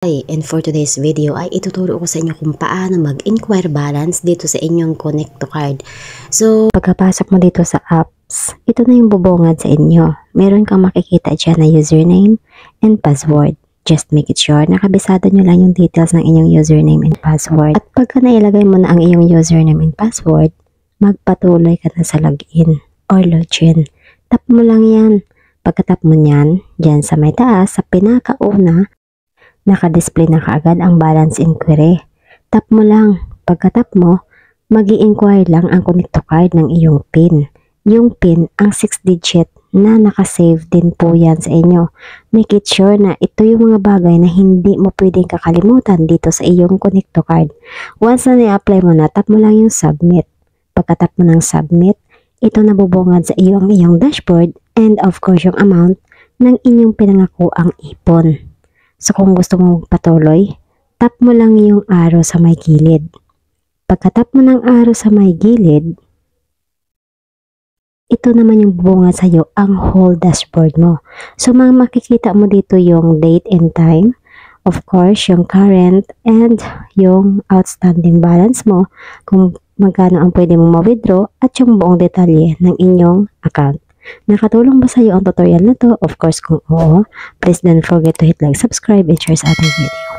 Hi, and for today's video ay ituturo ko sa inyo kung paano mag-inquire balance dito sa inyong Connect to Card. So, pagkapasok mo dito sa apps, ito na yung bubungad sa inyo. Meron kang makikita dyan na username and password. Just make it sure na kabisado nyo lang yung details ng inyong username and password. At pagka nailagay mo na ang iyong username and password, magpatuloy ka na sa login or login. Tap mo lang yan. Pagkatap mo nyan, dyan sa may taas, sa pinakauna, naka-display na kaagad ang balance inquiry. Tap mo lang. Pagka-tap mo, mag-i-inquire lang ang Connect to Card ng iyong PIN. Yung PIN, ang 6-digit na nakasave din po yan sa inyo. Make it sure na ito yung mga bagay na hindi mo pwedeng kakalimutan dito sa iyong Connect to Card. Once na ni-apply mo na, tap mo lang yung submit. Pagka-tap mo ng submit, ito na bubungad sa iyo ang iyong dashboard and of course yung amount ng inyong pinangako ang ipon. So kung gusto mo magpatuloy, tap mo lang yung arrow sa may gilid. Pagka-tap mo ng arrow sa may gilid, ito naman yung bubungad sa iyo ang whole dashboard mo. So makikita mo dito yung date and time, of course yung current and yung outstanding balance mo, kung magkano ang pwede mong ma-withdraw at yung buong detalye ng inyong account. Nakatulong ba sa iyo ang tutorial na to? Of course, kung oo, please don't forget to hit like, subscribe, and share sa ating video.